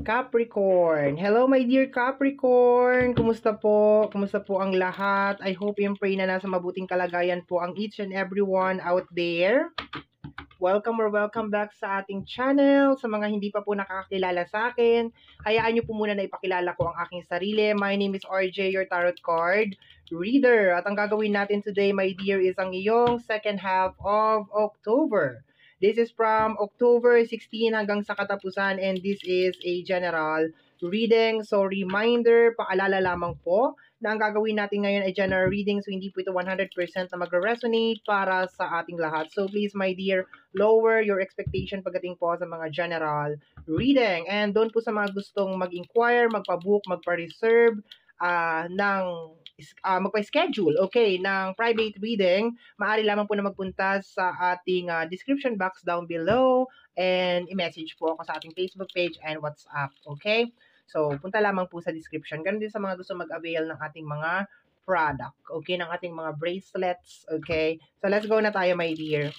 Capricorn. Hello, my dear Capricorn. Kumusta po? Kumusta po ang lahat? I hope and pray na nasa mabuting kalagayan po ang each and everyone out there. Welcome or welcome back sa ating channel. Sa mga hindi pa po nakakakilala sa akin, hayaan nyo po muna na ipakilala ko ang aking sarili. My name is RJ, your tarot card reader. At ang gagawin natin today, my dear, is ang iyong second half of October. This is from October 16 hanggang sa katapusan, and this is a general reading. So reminder, paalala lamang po na ang gagawin natin ngayon ay general reading, so hindi po ito 100% na magre-resonate para sa ating lahat. So please, my dear, lower your expectation pagdating po sa mga general reading. And doon po sa mga gustong mag-inquire, magpa-book, magpa-reserve magpa-schedule, okay, ng private reading, maaari lamang po na magpunta sa ating description box down below and i-message po ako sa ating Facebook page and WhatsApp, okay? So, punta lamang po sa description. Ganun din sa mga gusto mag-avail ng ating mga product, okay, ng ating mga bracelets, okay? So, let's go na tayo, my dear.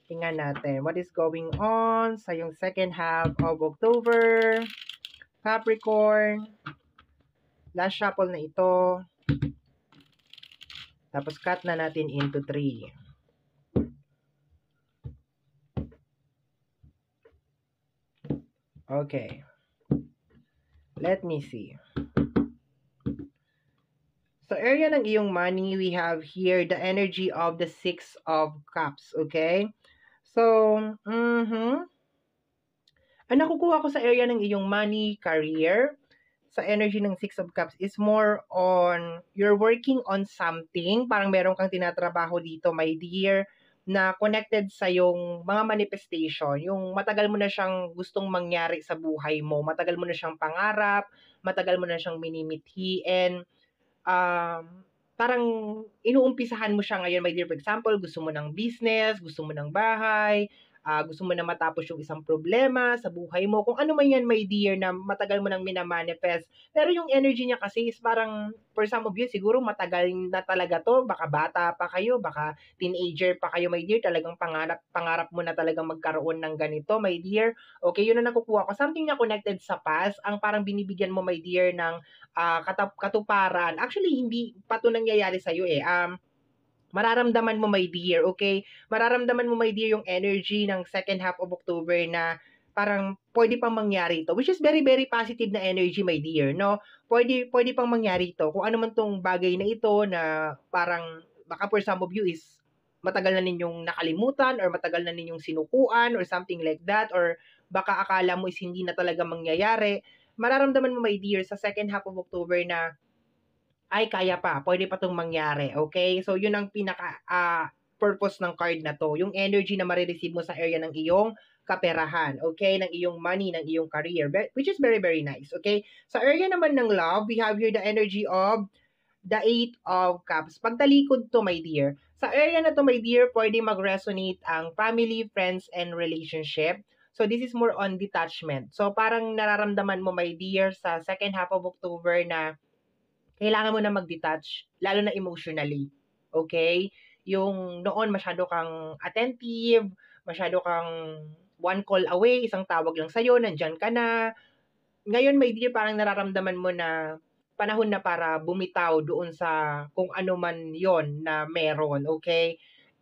Tingnan natin what is going on sa yung second half of October. Capricorn. Last shuffle na ito. Tapos cut na natin into 3. Okay. Let me see. Sa area ng iyong money, we have here the energy of the 6 of Cups. Okay? So, ang nakukuha ko sa area ng iyong money, career, sa energy ng 6 of Cups is more on you're working on something. Parang meron kang tinatrabaho dito, my dear, na connected sa yung mga manifestation. Yung matagal mo na siyang gustong mangyari sa buhay mo. Matagal mo na siyang pangarap. Matagal mo na siyang minimithi. And parang inuumpisahan mo siya ngayon, my dear. For example, gusto mo ng business, gusto mo ng bahay, gusto mo na matapos yung isang problema sa buhay mo. Kung ano man yan, my dear, na matagal mo nang minamanifest. Pero yung energy niya kasi is parang, for some of you, siguro matagal na talaga to. Baka bata pa kayo, baka teenager pa kayo, my dear. Talagang pangarap mo na talagang magkaroon ng ganito, my dear. Okay, yun na nakukuha ko. Something na connected sa past, ang parang binibigyan mo, my dear, ng katuparan. Actually, hindi pa to nangyayari sa'yo eh. Mararamdaman mo, my dear, okay? Mararamdaman mo, my dear, yung energy ng second half of October na parang pwede pang mangyari ito, which is very, very positive na energy, my dear, no? Pwede pang mangyari ito. Kung ano man tong bagay na ito na parang, baka for some of you is matagal na ninyong nakalimutan or matagal na ninyong sinukuan or something like that, or baka akala mo is hindi na talaga mangyayari. Mararamdaman mo, my dear, sa second half of October na ay kaya pa, pwede pa itong mangyari, okay? So, yun ang purpose ng card na to, yung energy na marireceive mo sa area ng iyong kaperahan, okay? Ng iyong money, ng iyong career, which is very, very nice, okay? Sa area naman ng love, we have here the energy of the 8 of Cups. Pagtalikod to, my dear. Sa area na to, my dear, pwede mag-resonate ang family, friends, and relationship. So, this is more on detachment. So, parang nararamdaman mo, my dear, sa second half of October na kailangan mo na mag-detach, lalo na emotionally. Okay? Yung noon, masyado kang attentive, masyado kang one call away, isang tawag lang sa'yo, nandyan ka na. Ngayon, my dear, parang nararamdaman mo na panahon na para bumitaw doon sa kung ano man yon na meron. Okay?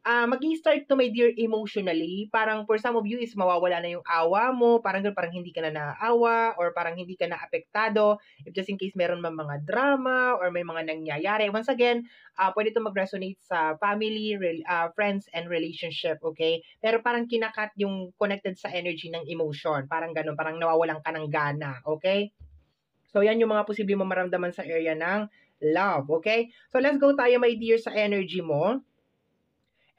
Mag-i-start to, my dear, emotionally. Parang for some of you is mawawala na yung awa mo, parang hindi ka na naawa or parang hindi ka na apektado if just in case meron man mga drama or may mga nangyayari. Once again, pwede ito mag-resonate sa family, friends, and relationship, okay? Pero parang kinakat yung connected sa energy ng emotion. Parang ganun, parang nawawalan ka ng gana, okay? So, yan yung mga posible mo maramdaman sa area ng love, okay? So, let's go tayo, my dear, sa energy mo.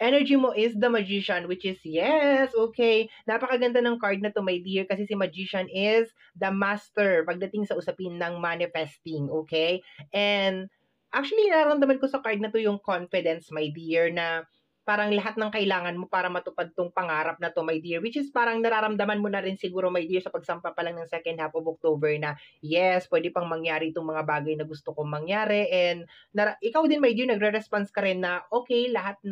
Energy mo is the Magician, which is, yes, okay. Napakaganda ng card na to, my dear, kasi si Magician is the master pagdating sa usapin ng manifesting, okay? And actually, nararamdaman ko sa card na to yung confidence, my dear, na parang lahat ng kailangan mo para matupad tong pangarap na to, my dear, which is parang nararamdaman mo na rin siguro, my dear, sa pagsampa pa lang ng second half of October na, yes, pwede pang mangyari itong mga bagay na gusto kong mangyari. And ikaw din, my dear, nagre-response ka rin na, okay, lahat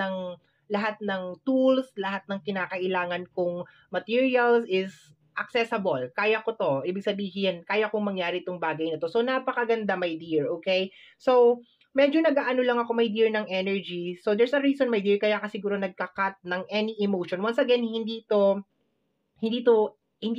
ng tools, lahat ng kinakailangan kong materials is accessible. Kaya ko to. Ibig sabihin, kaya kong mangyari itong bagay na to. So, napakaganda, my dear. Okay? So, medyo nag-aano lang ako, my dear, ng energy. So, there's a reason, my dear, kaya ka siguro nagka-cut ng any emotion. Once again, hindi to hindi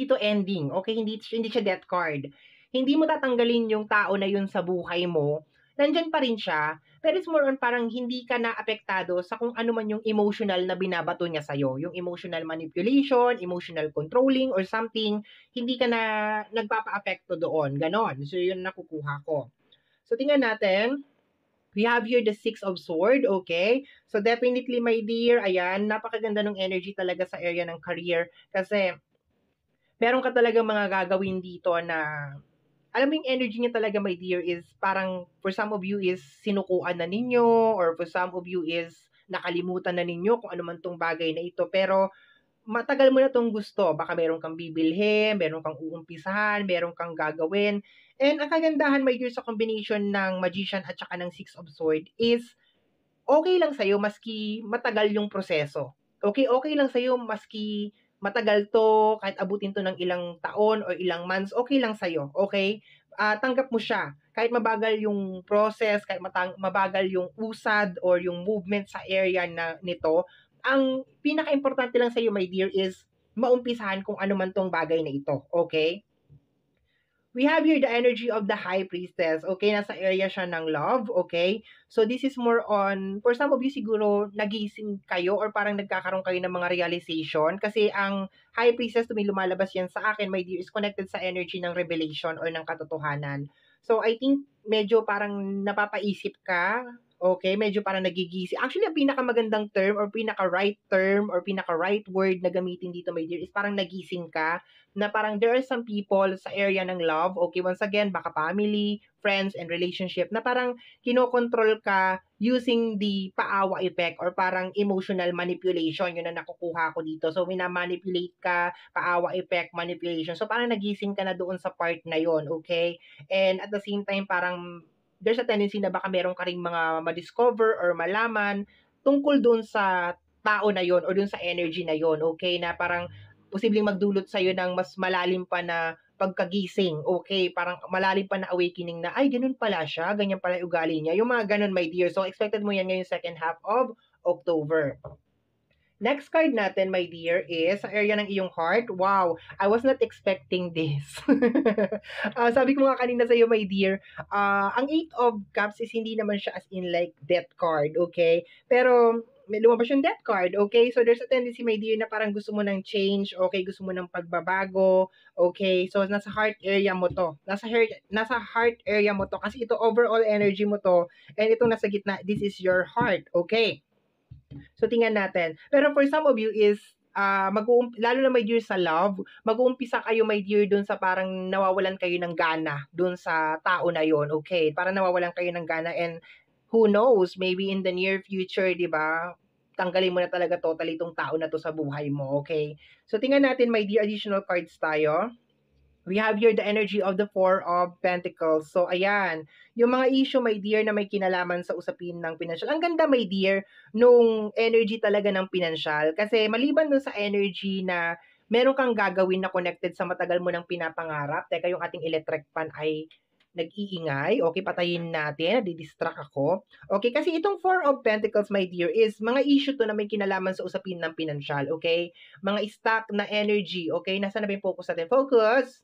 to ending. Okay? Hindi siya death card. Hindi mo tatanggalin yung tao na yun sa buhay mo. Nandyan pa rin siya. Pero it's more on parang hindi ka na apektado sa kung ano man yung emotional na binabato niya sa'yo. Yung emotional manipulation, emotional controlling, or something, hindi ka na nagpapa-apekto doon. Ganon. So, yun nakukuha ko. So, tingnan natin. We have here the Six of Sword, okay? So, definitely, my dear, ayan, napakaganda ng energy talaga sa area ng career. Kasi, meron ka talaga mga gagawin dito na alam mo yung energy niya talaga, my dear, is parang for some of you is sinukuan na ninyo or for some of you is nakalimutan na ninyo kung ano man tong bagay na ito. Pero matagal mo na tong gusto. Baka meron kang bibilhin, meron kang uumpisahan, meron kang gagawin. And ang kagandahan, my dear, sa combination ng Magician at saka ng Six of Sword is okay lang sa'yo maski matagal yung proseso. Okay, okay lang sa'yo maski matagal to, kahit abutin to ng ilang taon or ilang months, okay lang sa'yo, okay? Tanggap mo siya. Kahit mabagal yung process, kahit mabagal yung usad or yung movement sa area na nito, ang pinaka-importante lang sa'yo, my dear, is maumpisahan kung ano man tong bagay na ito, okay? We have here the energy of the High Priestess. Okay, nasa area siya ng love. Okay, so this is more on, for some of you siguro, nagising kayo or parang nagkakaroon kayo ng mga realization. Kasi ang High Priestess, lumalabas yan sa akin, my dear, is connected sa energy ng revelation or ng katotohanan. So, I think medyo parang napapaisip ka. Okay, medyo parang nagigising. Actually, ang pinakamagandang term or pinaka-right term or pinaka-right word na gamitin dito, my dear, is parang nagising ka na parang there are some people sa area ng love, okay, once again, baka family, friends, and relationship, na parang kinokontrol ka using the paawa effect or parang emotional manipulation, yun na nakukuha ko dito. So, minamanipulate ka, paawa effect, manipulation. So, parang nagising ka na doon sa part na yon, okay? And at the same time, parang there's a tendency na baka meron ka ring mga ma-discover or malaman tungkol doon sa tao na yon or doon sa energy na yon, okay? Na parang posibleng magdulot sa'yo ng mas malalim pa na pagkagising, okay? Parang malalim pa na awakening na, ay, ganun pala siya, ganyan pala yung ugali niya. Yung mga ganun, my dear. So, expected mo yan ngayong second half of October. Next card natin, my dear, is sa area ng iyong heart. Wow, I was not expecting this. Sabi ko nga kanina sa iyo, my dear, ang Eight of Cups is hindi naman siya as in like death card, okay? Pero may lumabas yung death card, okay? So there's a tendency, my dear, na parang gusto mo ng change, okay? Gusto mo ng pagbabago, okay? So nasa heart area mo to. Nasa heart area mo to kasi ito overall energy mo to and itong nasa gitna, this is your heart, okay? So, tingnan natin. Pero for some of you is, lalo na my dear sa love, mag-uumpisa kayo, my dear, dun sa parang nawawalan kayo ng gana dun sa tao na yon, okay? Parang nawawalan kayo ng gana and who knows, maybe in the near future, di ba, tanggalin mo na talaga totally itong tao na to sa buhay mo, okay? So, tingnan natin, my dear, additional cards tayo. We have here the energy of the Four of Pentacles. So, ayan. Yung mga issue, my dear, na may kinalaman sa usapin ng pinansyal. Ang ganda, my dear, nung energy talaga ng pinansyal. Kasi maliban dun sa energy na meron kang gagawin na connected sa matagal mo ng pinapangarap. Teka, yung ating electric fan ay nag-iingay. Okay, patayin natin. Nadidistract ako. Okay, kasi itong Four of Pentacles, my dear, is mga issue to na may kinalaman sa usapin ng pinansyal. Okay? Mga stuck na energy. Okay? Nasaan na ba yung focus natin? Focus!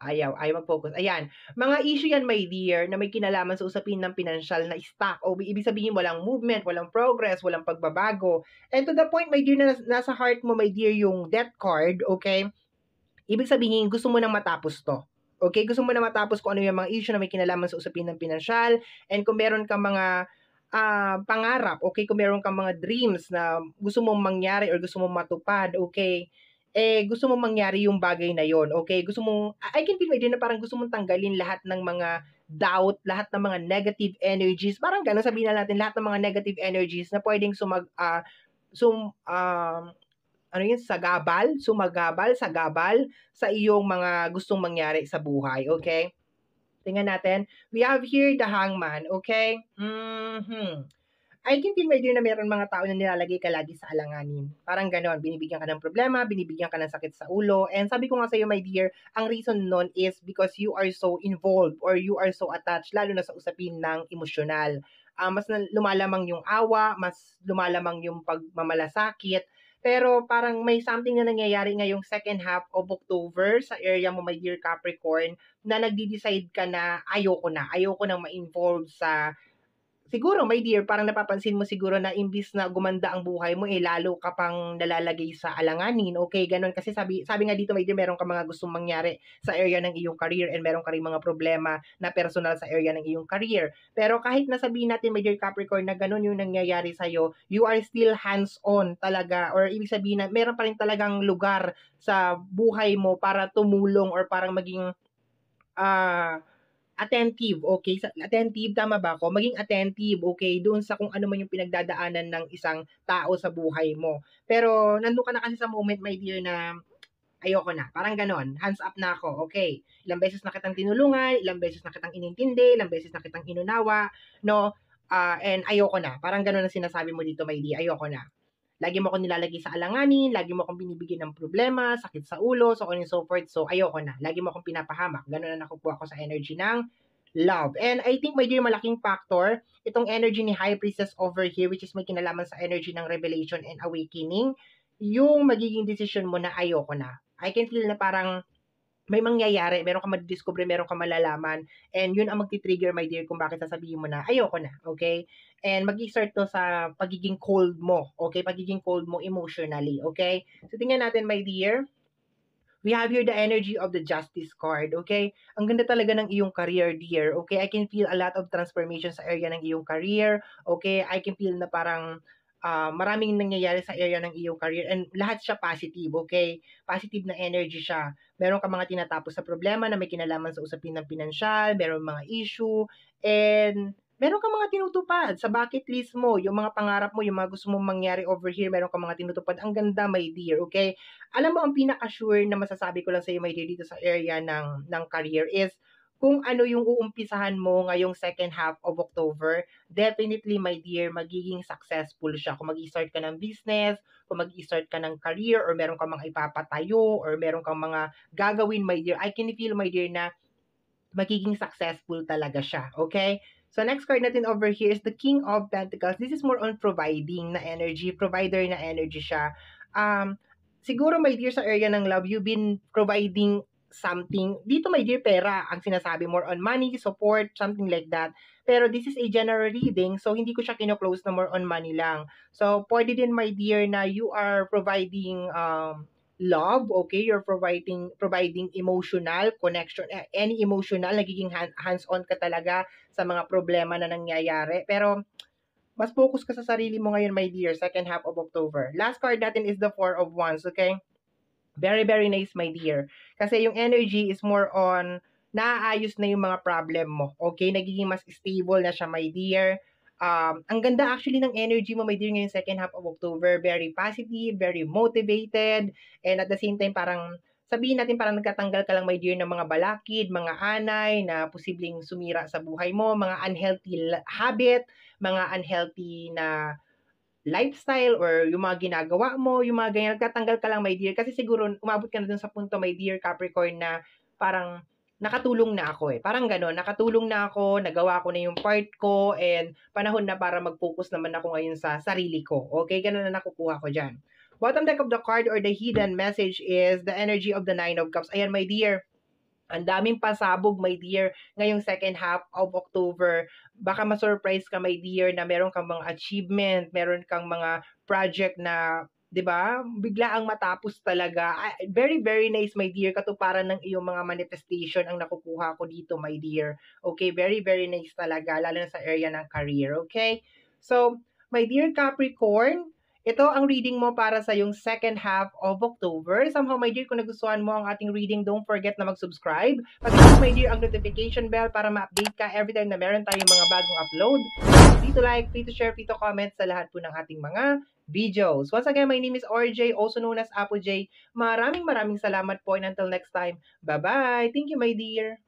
Ayaw mag-focus. Ayan, mga issue yan, my dear, na may kinalaman sa usapin ng pinansyal na stock. O ibig sabihin, walang movement, walang progress, walang pagbabago. And to the point, my dear, na nasa heart mo, my dear, yung death card, okay? Ibig sabihin, gusto mo nang matapos to. Okay? Gusto mo na matapos kung ano yung mga issue na may kinalaman sa usapin ng pinansyal. And kung meron kang mga pangarap, okay? Kung meron kang mga dreams na gusto mong mangyari or gusto mong matupad, okay? Gusto mong mangyari yung bagay na yon, okay? Gusto mong, I can feel my dear, na parang gusto mong tanggalin lahat ng mga doubt, lahat ng mga negative energies, parang gano'n, sabihin na natin, lahat ng mga negative energies na pwedeng sumagabal sa iyong mga gustong mangyari sa buhay, okay? Tingnan natin. We have here the Hangman, okay? I can feel, my dear, na meron mga tao na nilalagay ka lagi sa alanganin. Parang ganon, binibigyan ka ng problema, binibigyan ka ng sakit sa ulo. And sabi ko nga sa'yo, my dear, ang reason nun is because you are so involved or you are so attached, lalo na sa usapin ng emosyonal. Lumalamang yung awa, mas lumalamang yung pagmamalasakit. Pero parang may something na nangyayari ngayong second half of October sa area mo, my dear Capricorn, na nagdi-decide ka na ayoko na. Ayoko nang ma-involve sa siguro, my dear, parang napapansin mo siguro na imbis na gumanda ang buhay mo, lalo ka pang nalalagay sa alanganin. Okay, ganun. Kasi sabi nga dito, my dear, meron ka mga gustong mangyari sa area ng iyong career and meron ka rin mga problema na personal sa area ng iyong career. Pero kahit nasabihin natin, my dear Capricorn, na ganun yung nangyayari sa'yo, you are still hands-on talaga. Or ibig sabihin na meron pa rin talagang lugar sa buhay mo para tumulong or parang maging attentive, okay? Attentive, tama ba ako? Maging attentive, okay? Doon sa kung ano man yung pinagdadaanan ng isang tao sa buhay mo. Pero nandun ka na kasi sa moment, my dear, na ayoko na. Parang ganon. Hands up na ako. Okay. Ilang beses na kitang tinulungan, ilang beses na kitang inintindi, ilang beses na kitang inunawa, no? And ayoko na. Parang ganon ang sinasabi mo dito, my dear. Ayoko na. Lagi mo akong nilalagay sa alanganin, lagi mo akong binibigyan ng problema, sakit sa ulo, so on and so forth. So, ayoko na. Lagi mo akong pinapahamak. Ganun na nakukuha ko sa energy ng love. And I think, my dear, malaking factor, itong energy ni High Priestess over here, which is may kinalaman sa energy ng revelation and awakening, yung magiging decision mo na ayoko na. I can feel na parang may mangyayari, meron ka madidiscover, meron ka malalaman, and yun ang magti-trigger, my dear, kung bakit sasabihin mo na ayoko na, okay? And mag-i-start to sa pagiging cold mo, okay? Pagiging cold mo emotionally, okay? So, tingnan natin, my dear. We have here the energy of the Justice card, okay? Ang ganda talaga ng iyong career, dear, okay? I can feel a lot of transformation sa area ng iyong career, okay? I can feel na parang maraming nangyayari sa area ng iyong career and lahat siya positive, okay? Positive na energy siya. Meron ka mga tinatapos sa problema na may kinalaman sa usapin ng pinansyal, meron mga issue, and meron ka mga tinutupad sa bucket list mo, yung mga pangarap mo, yung mga gusto mong mangyari over here, meron ka mga tinutupad. Ang ganda, my dear, okay? Alam mo, ang pinaka-sure na masasabi ko lang sa iyo, my dear, dito sa area ng career is kung ano yung uumpisahan mo ngayong second half of October, definitely, my dear, magiging successful siya. Kung mag-start ka ng business, kung mag-start ka ng career, or meron kang mga ipapatayo, or meron kang mga gagawin, my dear, I can feel, my dear, na magiging successful talaga siya. Okay? So, next card natin over here is the King of Pentacles. This is more on providing na energy, provider na energy siya. Siguro, my dear, sa area ng love, you've been providing something. Dito, my dear, pera ang sinasabi, more on money, support, something like that. Pero this is a general reading, so hindi ko siya kino-close na more on money lang. So, pwede din, my dear, na you are providing love, okay? You're providing emotional connection, any emotional, nagiging hands-on ka talaga sa mga problema na nangyayari. Pero, mas focus ka sa sarili mo ngayon, my dear, second half of October. Last card natin is the Four of Wands, okay? Very, very nice, my dear. Kasi yung energy is more on naaayos na yung mga problem mo. Okay? Nagiging mas stable na siya, my dear. Ang ganda actually ng energy mo, my dear, ngayong second half of October. Very positive, very motivated, and at the same time, parang sabihin natin parang nagtatanggal ka lang, my dear, ng mga balakid, mga anay na posibleng sumira sa buhay mo, mga unhealthy habit, mga unhealthy na lifestyle or yung mga ginagawa mo, yung mga ganyan, nagtatanggal ka lang, my dear. Kasi siguro, umabot ka na dun sa punto, my dear Capricorn, na parang nakatulong na ako eh. Parang gano'n, nakatulong na ako, nagawa ko na yung part ko, and panahon na para mag-focus naman ako ngayon sa sarili ko. Okay, gano'n na nakukuha ko dyan. Bottom deck of the card or the hidden message is the energy of the Nine of Cups. Ayan, my dear. Ang daming pasabog, my dear, ngayong second half of October. Baka ma-surprise ka, my dear, na meron kang mga achievement, meron kang mga project na, 'di ba? Bigla ang matapos talaga. Very, very nice, my dear. Katuparan ng iyong mga manifestation ang nakukuha ko dito, my dear. Okay, very, very nice talaga, lalo na sa area ng career, okay? So, my dear Capricorn, ito ang reading mo para sa yung second half of October. Somehow, my dear, kung nagustuhan mo ang ating reading, don't forget na mag-subscribe. Pag-click, my dear, ang notification bell para ma-update ka every time na meron tayong mga bagong upload. Free to like, free to share, free to comment sa lahat po ng ating mga videos. Once again, my name is RJ, also known as Apo J. Maraming salamat po, and until next time, bye-bye! Thank you, my dear!